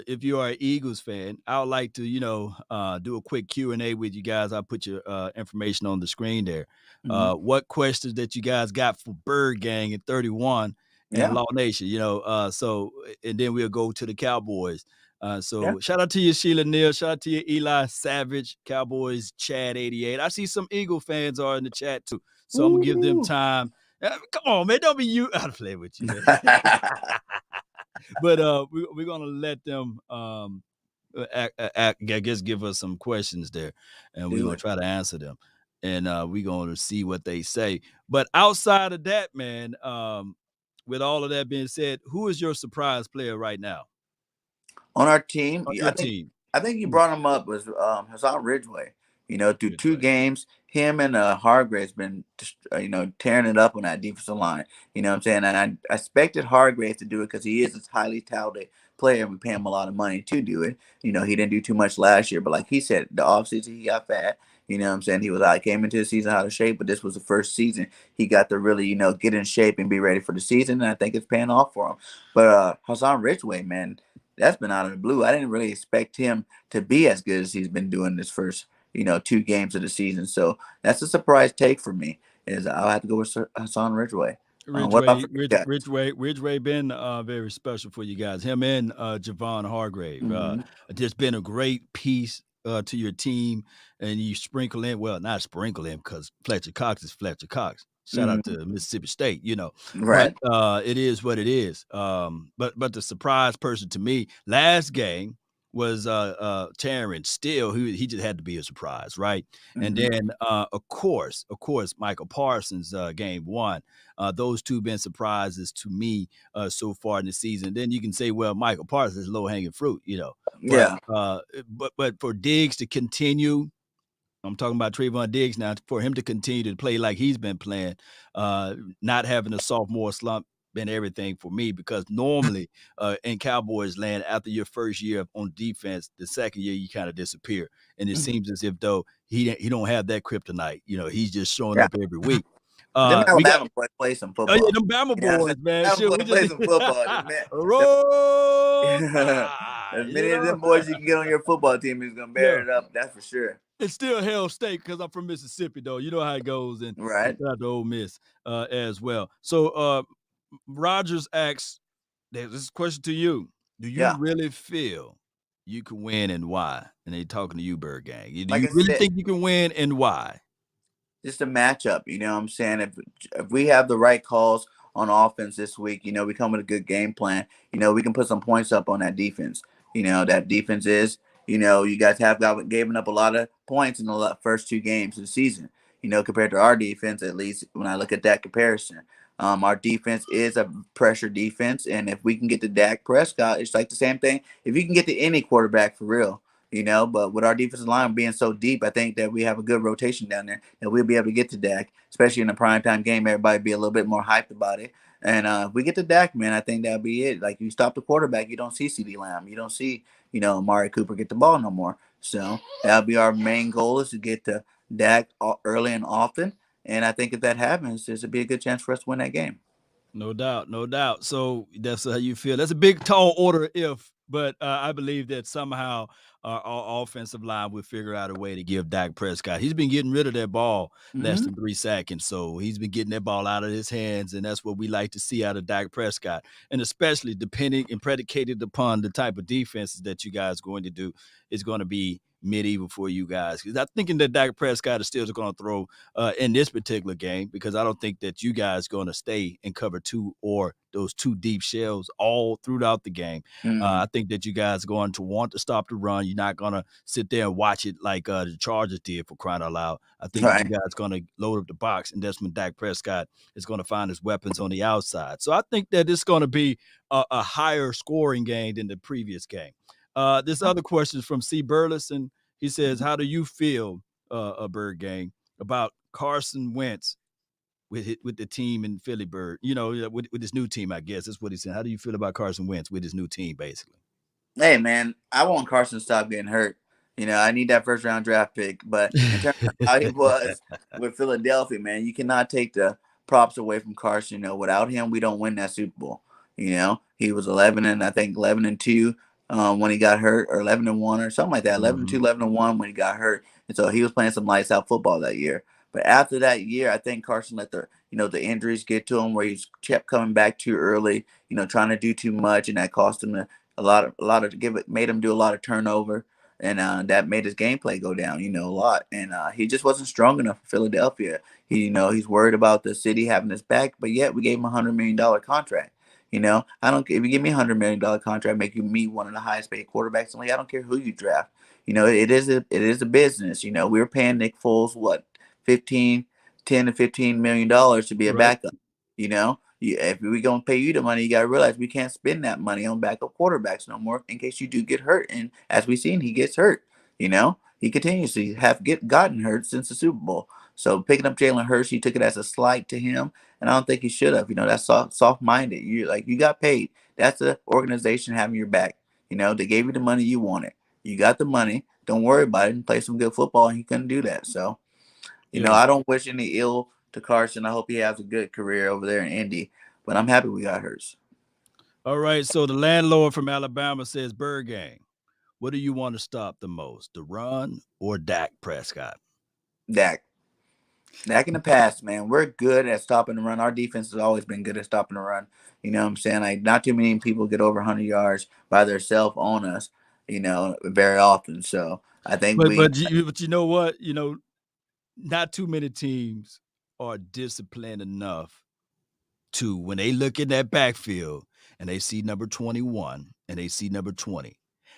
if you are an Eagles fan, I would like to, do a quick Q&A with you guys. I'll put your information on the screen there. Mm-hmm. What questions that you guys got for Bird Gang in 31 and Yeah, Law Nation, and then we'll go to the Cowboys. yeah. So shout out to you, Sheila Neal. Shout out to you, Eli Savage, Cowboys, Chad 88. I see some Eagle fans are in the chat too. So I'm gonna give them Ooh. time. Come on, man. Don't be you. I'll play with you, man. But we're gonna let them I guess give us some questions there, and we're Do gonna it. try to answer them, and we're gonna see what they say. But outside of that, man, with all of that being said, who is your surprise player right now On our team, on I your think team? I think you brought him up was Hassan Ridgeway. Through two Ridgeway. games, him and Hargrave's been just, tearing it up on that defensive line. You know what I'm saying? And I expected Hargrave to do it because he is a highly touted player and we pay him a lot of money to do it. He didn't do too much last year, but like he said, the offseason he got fat. You know what I'm saying? He was out, came into the season out of shape, but this was the first season he got to really, get in shape and be ready for the season. And I think it's paying off for him. But Hassan Ridgeway, man, that's been out of the blue. I didn't really expect him to be as good as he's been doing this first, 2 games of the season. So that's a surprise take for me. Is I'll have to go with Hassan Ridgeway. What about Ridgeway, for you guys? Ridgeway been very special for you guys. Him and Javon Hargrave, Hmm. just been a great piece to your team. And you sprinkle in, well, not sprinkle in because Fletcher Cox is Fletcher Cox. Shout out Hmm. to Mississippi State, but Right. it is what it is. But the surprise person to me last game was Terrence Steele, who he just had to be a surprise, right? And Hmm. then of course, Michael Parsons, game one. Those two been surprises to me so far in the season. Then you can say, well, Michael Parsons is low hanging fruit, but Yeah. but for Diggs to continue, I'm talking about Trayvon Diggs now, for him to continue to play like he's been playing, not having a sophomore slump been everything for me because normally in Cowboys land, after your first year on defense, the second year you kind of disappear. And it seems as if though he don't have that kryptonite. He's just showing Yeah. up every week. Them We got Alabama boys play some oh yeah, football. them Bama You know what I'm saying? boys, man. Alabama Shit, boys we just play some football. roll As tide, many of them boys you can get on your football team is gonna Yeah. bear it up. That's for sure. It's still Hell State because I'm from Mississippi, though. You know how it goes, and Right. shout out to Ole Miss as well. So Rogers asks, there's this question to you: do you Yeah. really feel you can win, and why? And they talking to you, Bird Gang. Do Like you I really said, think you can win, and why? just a matchup. You know what I'm saying? If we have the right calls on offense this week, we come with a good game plan. We can put some points up on that defense. That defense is. You guys have given up a lot of points in the first 2 games of the season. Compared to our defense, at least when I look at that comparison. Our defense is a pressure defense, and if we can get to Dak Prescott, it's like the same thing. If you can get to any quarterback for real, but with our defensive line being so deep, I think that we have a good rotation down there, and we'll be able to get to Dak, especially in a primetime game. Everybody be a little bit more hyped about it. And if we get to Dak, man, I think that'll be it. Like, you stop the quarterback, you don't see CD Lamb, you don't see, Amari Cooper get the ball no more. So that'll be our main goal, is to get to Dak early and often. And I think if that happens, there's a be a good chance for us to win that game. No doubt, no doubt. So that's how you feel. That's a big, tall order, but I believe that somehow our offensive line will figure out a way to give Dak Prescott. He's been getting rid of that ball less Mm-hmm. than 3 seconds, so he's been getting that ball out of his hands, and that's what we like to see out of Dak Prescott. And especially depending and predicated upon the type of defenses that you guys are going to do, is going to be medieval for you guys. Because I'm thinking that Dak Prescott is still going to throw in this particular game because I don't think that you guys going to stay and cover two or those two deep shells all throughout the game. Mm-hmm. I think that you guys are going to want to stop the run. You're not going to sit there and watch it like the Chargers did, for crying out loud. I think that you Right. guys are going to load up the box, and that's when Dak Prescott is going to find his weapons on the outside. So I think that it's going to be a higher scoring game than the previous game. This other question is from C. Burleson. He says, how do you feel, a Bird Gang, about Carson Wentz with the team in Philly Bird? With his new team, I guess that's what he's saying. How do you feel about Carson Wentz with his new team, basically? Hey, man, I want Carson to stop getting hurt. I need that first round draft pick. But in terms of how he was with Philadelphia, man, you cannot take the props away from Carson. Without him, we don't win that Super Bowl. He was 11 and I think 11-2 when he got hurt, or 11-1 or something like that. 11-2, Mhm. 11-1 when he got hurt, and so he was playing some lights out football that year. But after that year, I think Carson let the injuries get to him, where he kept coming back too early. Trying to do too much, and that cost him a lot of made him do a lot of turnover, and that made his gameplay go down, a lot. And he just wasn't strong enough for Philadelphia. He's worried about the city having his back, but yet we gave him $100 million contract. I don't. If you give me $100 million contract, make you me one of the highest paid quarterbacks in the league. I don't care who you draft. It is a business. We were paying Nick Foles what 15, 10 to $15 million to be a Right. backup. If we gonna pay you the money, you gotta realize we can't spend that money on backup quarterbacks no more in case you do get hurt. And as we've seen, he gets hurt. He continues to have gotten hurt since the Super Bowl. So picking up Jalen Hurts, he took it as a slight to him, and I don't think he should have. That's soft minded. You got paid. That's the organization having your back. They gave you the money you wanted. You got the money. don't worry about it and play some good football. And he couldn't do that. So, Yeah. I don't wish any ill to Carson. I hope he has a good career over there in Indy. But I'm happy we got Hurts. All right. So the landlord from Alabama says, Bird Gang, what do you want to stop the most, the run or Dak Prescott? Dak. Dak in the past, man, we're good at stopping the run. Our defense has always been good at stopping the run. You know what I'm saying? Like, not too many people get over 100 yards by themselves on us, very often. So I think But we, but you know what? Not too many teams are disciplined enough to when they look in that backfield and they see number 21 and they see number 20.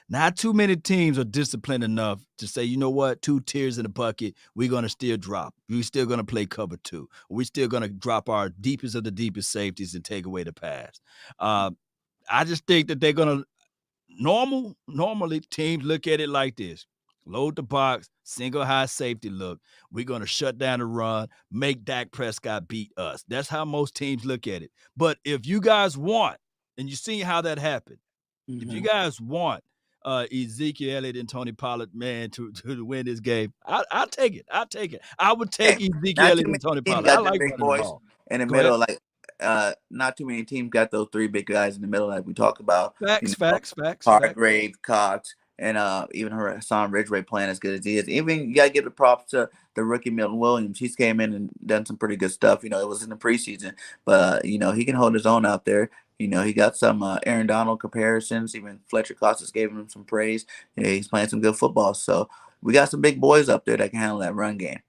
Not too many teams are disciplined enough to say, you know what, 2 tiers in the bucket, we're going to still drop. We're still going to play cover two. We're still going to drop our deepest of the deepest safeties and take away the pass. Uh, I just think that they're going to normally teams look at it like this: load the box, single high safety look. We're gonna shut down the run, make Dak Prescott beat us. That's how most teams look at it. But if you guys want, and you see how that happened, if you Mhm. guys want Ezekiel Elliott and Tony Pollard, man, to win this game, I'll take it. I'll take it. I would take Hey, Ezekiel not too Elliott many and Tony teams Pollard. I got them like big running the boys ball. in the Go ahead. middle. Like, not too many teams got those three big guys in the middle, like we talk about. Facts, You know, facts, facts, facts. Hargrave, Cox, and even Hassan Ridgeway playing as good as he is. Even you gotta give the props to the rookie Milton Williams. He's came in and done some pretty good stuff. It was in the preseason, but he can hold his own out there. He got some Aaron Donald comparisons. Even Fletcher Costas gave him some praise. He's playing some good football. So we got some big boys up there that can handle that run game.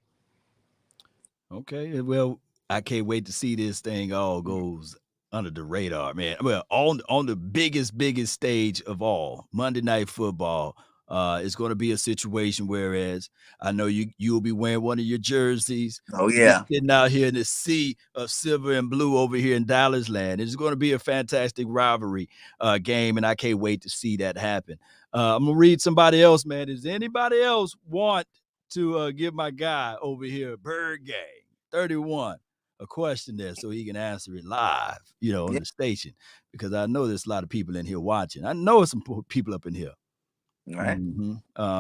Okay, well, I can't wait to see this thing all goes under the radar, man. Well, on the biggest stage of all, Monday Night Football. It's going to be a situation whereas I know you'll be wearing one of your jerseys. Oh We'll be yeah. sitting out here in the sea of silver and blue over here in Dallas land. It's going to be a fantastic rivalry game, and I can't wait to see that happen. I'm gonna read somebody else, man. Does anybody else want to give my guy over here, Bird Gang 31, a question there so he can answer it live, on Yeah. the station? Because I know there's a lot of people in here watching. I know some people up in here. All right.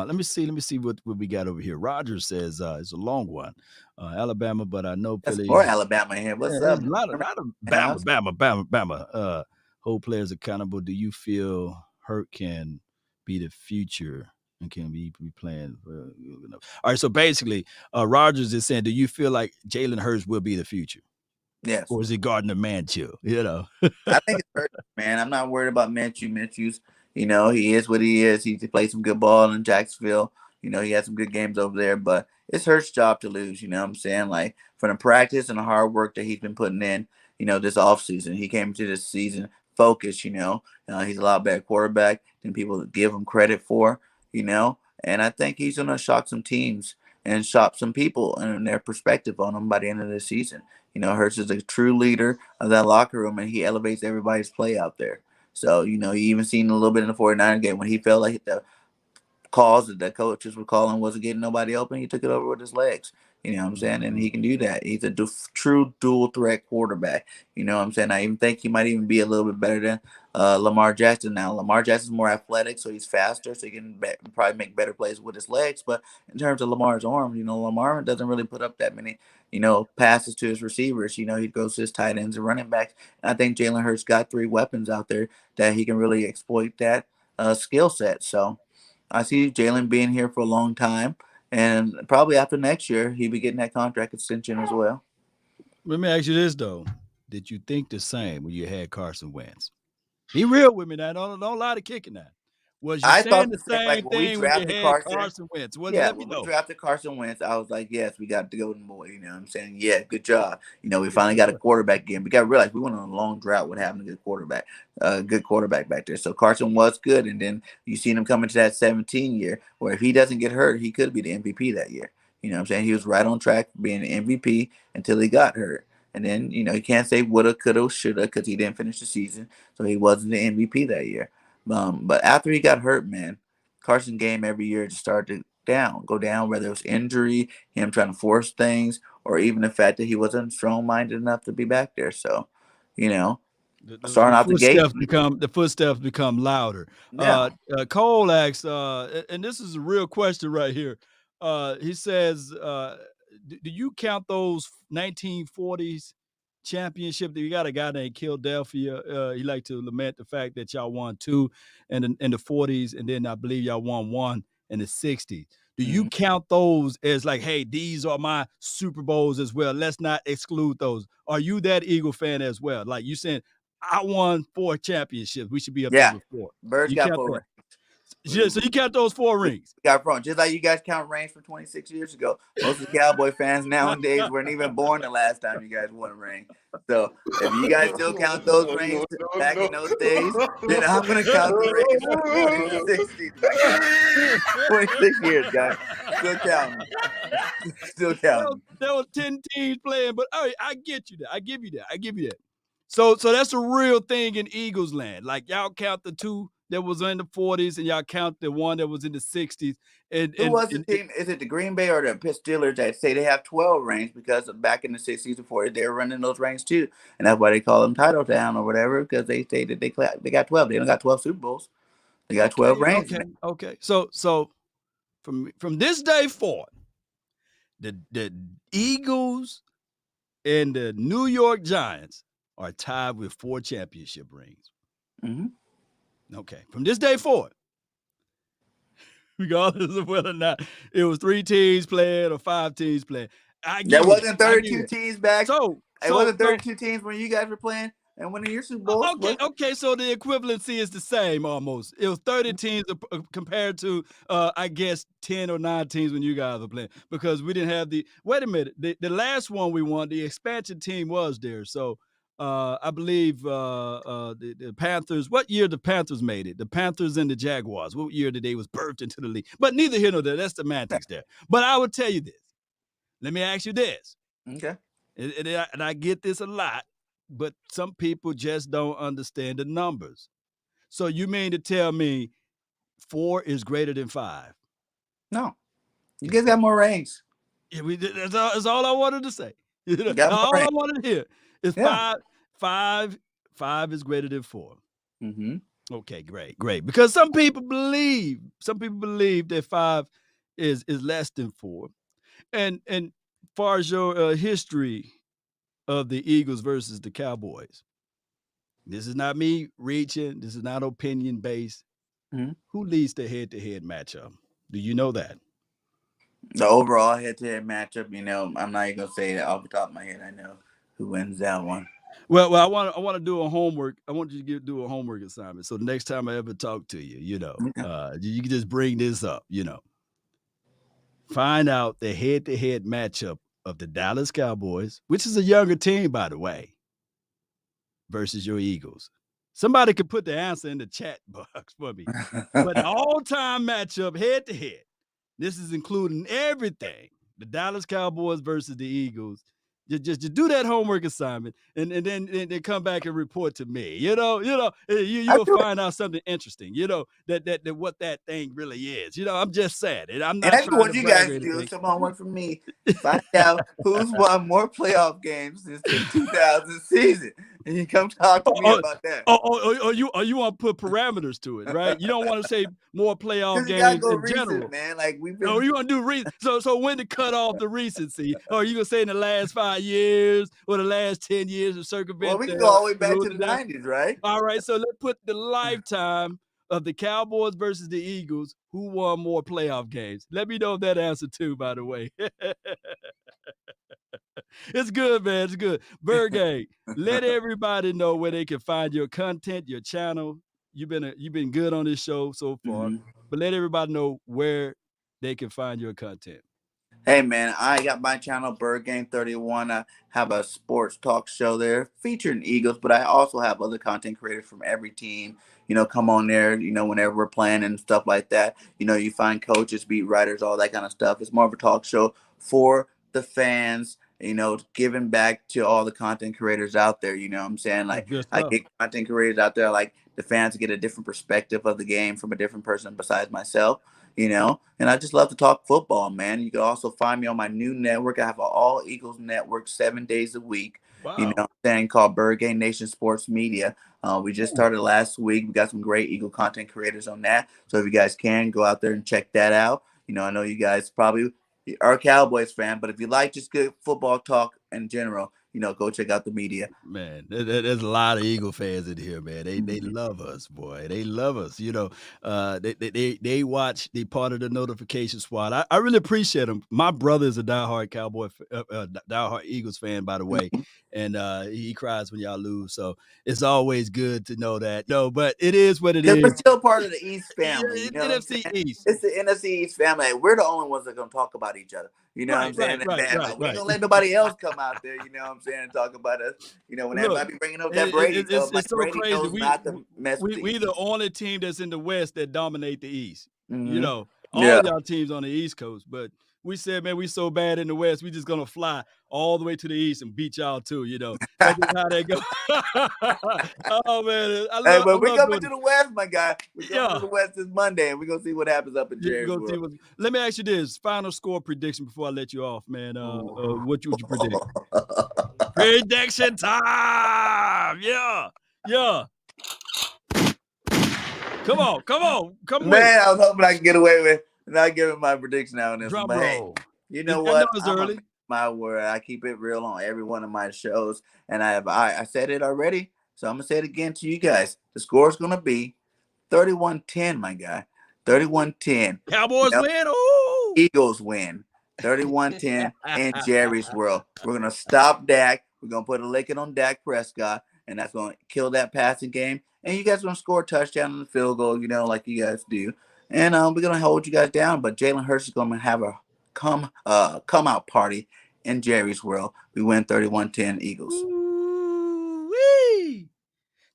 Let me see what we got over here. Rogers says it's a long one. Alabama, but I know That's Philly. more Alabama here. Yeah, What's up, there's a man? lot of In the Bama, house? Bama, Bama, Bama. Hold players accountable. Do you feel Hurt can be the future and can be playing? All right. So basically, Rogers is saying, do you feel like Jalen Hurts will be the future, Yes. or is it Gardner Minshew? I think it's hurt, man. I'm not worried about Minshew. Minshew's, he is what he is. He played some good ball in Jacksonville. He had some good games over there, but it's Hurt's job to lose. You know what I'm saying? Like, from the practice and the hard work that he's been putting in, this offseason. He came into this season focused, he's a lot better quarterback than people give him credit for, and I think he's going to shock some teams and shock some people and their perspective on him by the end of the season. Hurts is a true leader of that locker room, and he elevates everybody's play out there. So, you even seen a little bit in the 49er game when he felt like the calls that the coaches were calling wasn't getting nobody open. He took it over with his legs. You know what I'm saying? And Mhm. he can do that. He's a true dual threat quarterback. You know what I'm saying? I even think he might even be a little bit better than Lamar Jackson now. Lamar Jackson's more athletic, so he's faster, so he can probably make better plays with his legs. But in terms of Lamar's arm, Lamar doesn't really put up that many, passes to his receivers. He goes to his tight ends and running backs. And I think Jalen Hurts got three weapons out there that he can really exploit that skill set. So I see Jalen being here for a long time, and probably after next year, he'll be getting that contract extension as well. Let me ask you this though: did you think the same when you had Carson Wentz? Be real with me now. Don't lie to kicking that. Was you I saying thought the the same. Like same when we thing when you drafted had Carson, Carson Wentz? Was yeah, let me when we know. drafted Carson Wentz, I was like, yes, we got the golden boy. You know what I'm saying? Yeah, good job. We finally got a quarterback again. We got to realize we went on a long drought with having a good quarterback back there. So Carson was good, and then you seen him coming to that 17 year, where if he doesn't get hurt, he could be the MVP that year. You know what I'm saying? He was right on track for being the MVP until he got hurt. And then, you can't say woulda, coulda, shoulda because he didn't finish the season. So he wasn't the MVP that year. But after he got hurt, man, Carson game every year just started to go down, whether it was injury, him trying to force things, or even the fact that he wasn't strong minded enough to be back there. So, you know, The starting out the gate. footsteps become louder. Yeah. Cole asks, and this is a real question right here. He says, do you count those 1940s championship? You got a guy named Philadelphia. He like to lament the fact that y'all won two in the 40s, and then I believe y'all won one in the 60s. Do you count those as like, hey, these are my Super Bowls as well? Let's not exclude those. Are you that Eagle fan as well? Like you saying, I won 4 championships. We should be up there Yeah. with 4. Birds You got count 4 that? rings. So you count those 4 rings. Got from just like you guys count rings from 26 years ago. Most of the Cowboy fans nowadays weren't even born the last time you guys won a ring. So if you guys still count those rings back in those days, then I'm gonna count the rings from the 2060s back in 26 years, guys. Still counting. Still counting. There was 10 teams playing, but all right, I get you that. I give you that. I give you that. So that's a real thing in Eagles land. Like y'all count the 2 that was in the 40s, and y'all count the 1 that was in the 60s. Who was the team? Is it the Green Bay or the Pitts Steelers that say they have 12 rings because back in the 60s and 40s they were running those rings too, and that's why they call them title down or whatever, because they say that they got 12. They don't got 12 Super Bowls. They got 12 rings. Okay. So from this day forward, the Eagles and the New York Giants are tied with 4 championship rings. Okay. From this day forward, regardless of whether or not it was 3 teams playing or 5 teams playing, There wasn't 32 teams back. It wasn't 32 teams when you guys were playing and winning your Super Bowl. Okay. So the equivalency is the same almost. It was 30 teams compared to, I guess, 10 or 9 teams when you guys were playing, because we didn't have the. Wait a minute. The last one we won, the expansion team was there. So I believe the Panthers. What year the Panthers made it? The Panthers and the Jaguars. What year did they was birthed into the league? But neither here nor there. That's semantics there. But I would tell you this. Let me ask you this. Okay. And I get this a lot, but some people just don't understand the numbers. So you mean to tell me 4 is greater than 5? No. You guys got more rings. Yeah, that's all I wanted to say. All I wanted to hear is 5. 5 is greater than 4. Okay, great. Because some people believe that 5 is less than 4. And far as your history of the Eagles versus the Cowboys, this is not me reaching. This is not opinion based. Who leads the head-to-head matchup? Do you know that? The overall head-to-head matchup, I'm not even gonna say that off the top of my head. I know who wins that one. Well, I want to do a homework. I want you to do a homework assignment. So the next time I ever talk to you, you can just bring this up. Find out the head-to-head matchup of the Dallas Cowboys, which is a younger team, by the way, versus your Eagles. Somebody could put the answer in the chat box for me. But the all-time matchup, head-to-head, this is including everything. The Dallas Cowboys versus the Eagles. Just do that homework assignment and then come back and report to me. You'll find out something interesting. That what that thing really is. I'm just saying it. I'm not. And that's trying what to you brag guys do. Some homework from me. Find out who's won more playoff games since the 2000 season, and you come talk to me about that. You want to put parameters to it, right? You don't want to say more playoff games go in recent, general, man. Like we've been. No, you want to do recent. So when to cut off the recency? Or are you gonna say in the last 5 years or the last 10 years of circumvent? Well, we can go all the way back to the 90s, right? All right. So let's put the lifetime of the Cowboys versus the Eagles. Who won more playoff games? Let me know that answer too. By the way, it's good, man. It's good. BIRDGANG, let everybody know where they can find your content, your channel. You've been good on this show so far, but let everybody know where they can find your content. Hey man, I got my channel BIRDGANG31. I have a sports talk show there featuring Eagles, but I also have other content creators from every team. Come on there, whenever we're playing and stuff like that. You find coaches, beat writers, all that kind of stuff. It's more of a talk show for the fans, giving back to all the content creators out there. You know what I'm saying? Like I get content creators out there, like the fans get a different perspective of the game from a different person besides myself. And I just love to talk football, man. You can also find me on my new network. I have an all Eagles network 7 days a week. you know Wow. what I'm saying, called Bird Gang Nation Sports Media. We just started last week. We got some great Eagle content creators on that. So if you guys can go out there and check that out. I know you guys probably are a Cowboys fan, but if you like just good football talk in general, go check out the media. Man, there's a lot of Eagle fans in here, man. They Mhm. love us, boy. They love us. They watch. They part of the notification squad. I really appreciate them. My brother is a diehard diehard Eagles fan, by the way, and he cries when y'all lose. So it's always good to know that. No, but it is what it Because we're is. still part of the East Yeah, family. You it's know what I'm NFC saying? East. It's the NFC East family. We're the only ones that are going to talk about each other. You know what Right, I'm saying? right, And right, man, right, like, we ain't right. going to let nobody else come out there, you know what I'm saying, and talk about us. When Look, everybody be bringing up that Brady stuff, like it's so Brady crazy. knows not to mess with the We the East. only team that's in the West that dominate the East. Hmm. All Yeah. y'all teams on the East Coast, but we said, man, we so bad in the West, we just gonna fly all the way to the East and beat y'all too. That's just how they go. Oh man, Hey, I but we're love coming doing to it. the West, my guy. We're coming to Yeah, the West this Monday, and we're going to see what happens up in we Jerry's gonna see World. what. Let me ask you this: final score prediction before I let you off, man. What would you predict? Prediction time. Yeah, yeah. Come with it. Man, I was hoping I could get away with not giving my prediction out on this one. Drum But hey, roll. you know I know what? it's I'm a man early. of my word. I keep it real on every one of my shows. And I said it already. So I'm gonna say it again to you guys. The score is gonna be 31-10, my guy. 31-10. Cowboys win. Oh, Eagles win 31-10 in Jerry's world. We're going to stop Dak. We're going to put a licking on Dak Prescott, and that's going to kill that passing game. And you guys are going to score a touchdown and a field goal, like you guys do. And we're going to hold you guys down. But Jalen Hurts is going to have a come out party in Jerry's world. We win 31-10 Eagles. wee.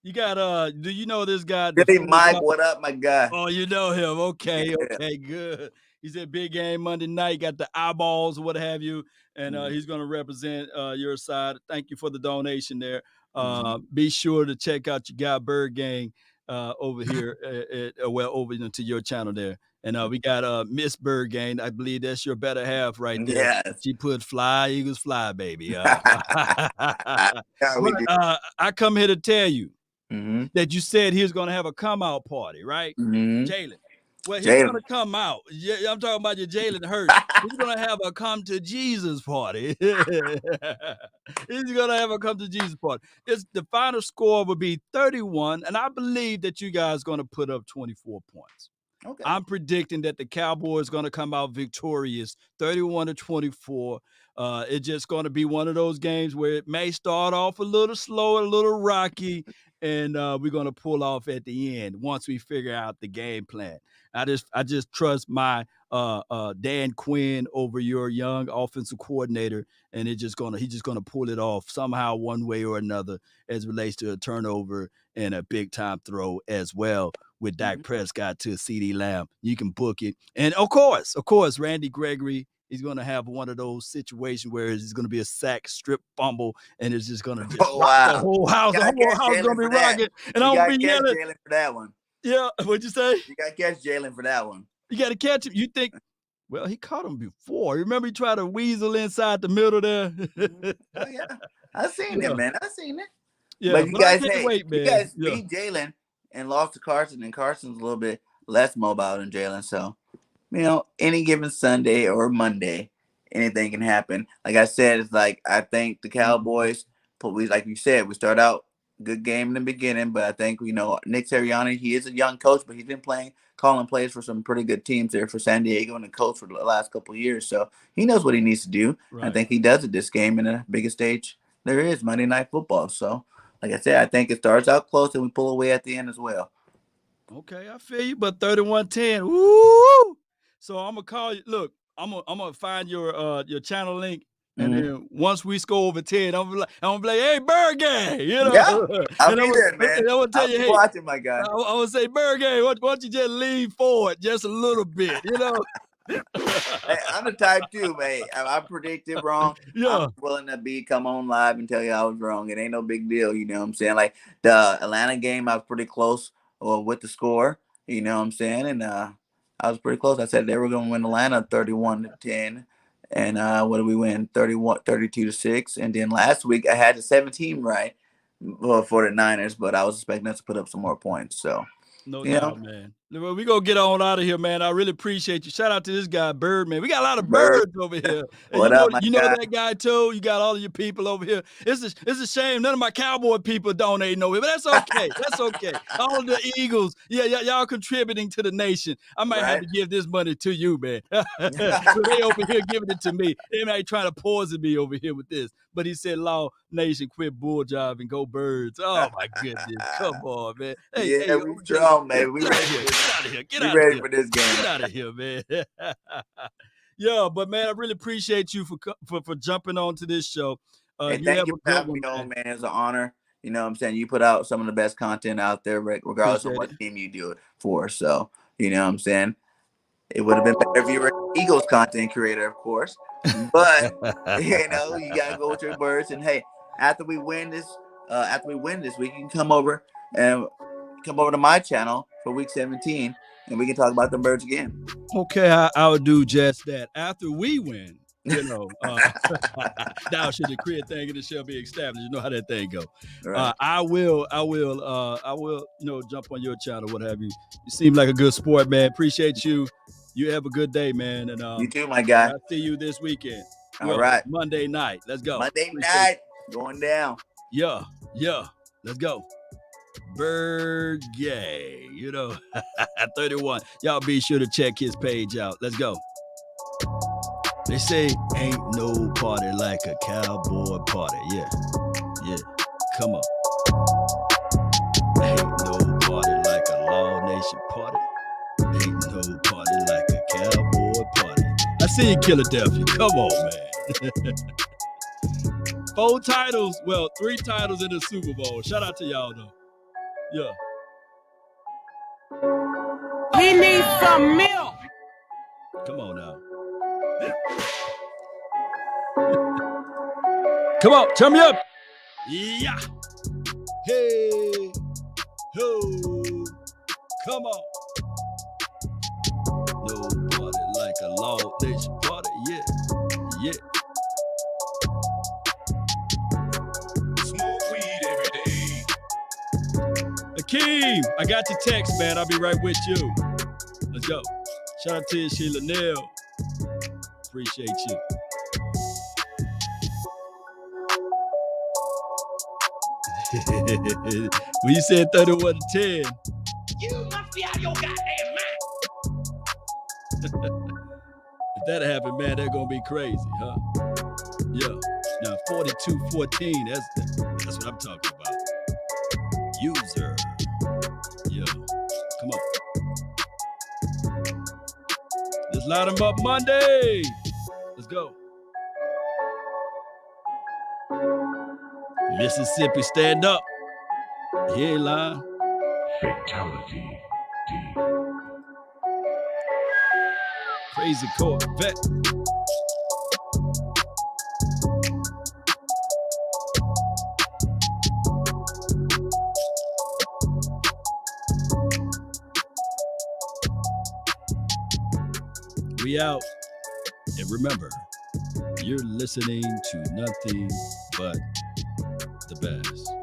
You got do you know this guy, the Billy famous Mike, what up, my guy? Oh, you know him. Okay, Yeah. okay, good. He's at big game Monday night, got the eyeballs or what have you, and he's going to represent your side. Thank you for the donation there. Mm-hmm. Be sure to check out your guy Bird Gang over here, over to your channel there. And we got Miss Bird Gang. I believe that's your better half right there. Yes. She put fly, Eagles fly, baby. Yeah, we But do. I come here to tell you Mm-hmm. that you said he was going to have a come out party, right? Mm-hmm. Jalen. Well, he's Jalen. gonna come out. Yeah, I'm talking about your Jalen Hurts. He's gonna have a come to Jesus party. He's gonna have a come to Jesus party. It's the final score will be 31, and I believe that you guys gonna put up 24 points. Okay. I'm predicting that the Cowboys going to come out victorious, 31-24. It's just going to be one of those games where it may start off a little slow, a little rocky, and we're going to pull off at the end once we figure out the game plan. I just trust my Dan Quinn over your young offensive coordinator, and he's just gonna pull it off somehow, one way or another, as relates to a turnover and a big time throw as well with Dak Mhm. Prescott to CD Lamb. You can book it. And of course, Randy Gregory, he's going to have one of those situations where it's going to be a sack, strip, fumble, and it's just going to just Oh rock the wow! whole house. You The gotta whole catch house is going Jalen to be for that. rocking. And You I'm going gotta to be catch yelling, Jalen for that one. yeah, what'd you say? You gotta catch Jalen for that one. You got to catch him. You think, well, he caught him before. Remember he tried to weasel inside the middle there? Oh yeah, I seen it, Yeah, man. I seen it. yeah, But you but I guys, can't hey, wait, you man. guys Yeah. beat Jalen and lost to Carson, and Carson's a little bit less mobile than Jalen. So any given Sunday or Monday, anything can happen. Like I said, it's like I think the Cowboys, but like you said, we start out good game in the beginning, but I think Nick Sirianni, he is a young coach, but he's been calling plays for some pretty good teams there for San Diego and the coach for the last couple of years, so he knows what he needs to do. I Right. think he does it this game in the biggest stage there is, Monday Night Football. So, like I said, I think it starts out close and we pull away at the end as well. Okay, I feel you, but 31-10. Woo! So I'm gonna call you. Look, I'm gonna find your channel link, and Mm-hmm. then once we score over 10, I'm gonna be like, hey, Bird Gang, Yeah, I'll and be there, man. I'm gonna tell I'll you, be hey, watching, my guy. I'm gonna say, Bird Gang, why don't you just lean forward just a little bit. Hey, I'm the type too, man. I predicted wrong. I'm Yeah, willing to come on live and tell you I was wrong. It ain't no big deal, you know what I'm saying? Like the Atlanta game, I was pretty close with the score, you know what I'm saying? And I was pretty close. I said they were going to win Atlanta 31-10, And what did we win? 32-6. And then last week I had the 17 right for the Niners, but I was expecting us to put up some more points. So, No you know, doubt, man. Well, we gonna get on out of here, man. I really appreciate you. Shout out to this guy, Bird, man. We got a lot of Bird, birds over here. And what up, my you know guy? that guy too. You got all of your people over here. It's a shame none of my Cowboy people donate no way, but that's okay. That's okay. All of the Eagles, yeah, y'all contributing to the nation. I might have Right? to give this money to you, man. So they over here giving it to me. They might try to poison me over here with this. But he said, "Law Nation, quit bull job and go Birds." Oh my goodness, come on, man. Hey, Yeah, we OJ, strong, man. We get out of here. ready. Get out of here. Get We out of ready here. for this game. Get out of here, man. Yeah, but man, I really appreciate you for jumping on to this show. Hey, You thank have you a for good having one, me on, man. man. It's an honor. You know what I'm saying? You put out some of the best content out there, regardless of Appreciate what it. team you do it for. So, you know what I'm saying? It would have been better if you were an Eagles content creator, of course. But you know, you gotta go with your words. And hey, after we win this week, you can come over to my channel for week 17, and we can talk about the Birds again. Okay, I would do just that. After we win, you know, thou should decree a thing and it shall be established. You know how that thing go. Right. I will, jump on your channel, what have you. You seem like a good sport, man. Appreciate you. You have a good day, man. And You too, my guy. I'll see you this weekend. All right. Monday night. Let's go. Monday night going down. Yeah. Let's go. Bird Gay, 31. Y'all be sure to check his page out. Let's go. They say ain't no party like a cowboy party. Yeah. Come on. Ain't no party like a Law Nation party. Ain't no party like a cowboy party. I see you, Philadelphia. Come on, man. 4 titles. Well, 3 titles in the Super Bowl. Shout out to y'all, though. Yeah. He needs some milk. Come on now. Come on, turn me up. Yeah. Hey. Ho. Come on. No party like a Law Nation party. Yeah. Smoke weed every day. Akeem, I got your text, man. I'll be right with you. Let's go. Shout out to you, Sheila Neal. Appreciate you. When you said 31 to 10. You must be out of your goddamn mind. If that happened, man, that's gonna be crazy, huh? Yeah. Now 42-14, that's what I'm talking about. User. Yeah. Come on. Let's light them up Monday. Let's go. Mississippi, stand up. He ain't lying. Fatality. Crazy Corvette. We out. And remember, you're listening to nothing but the best.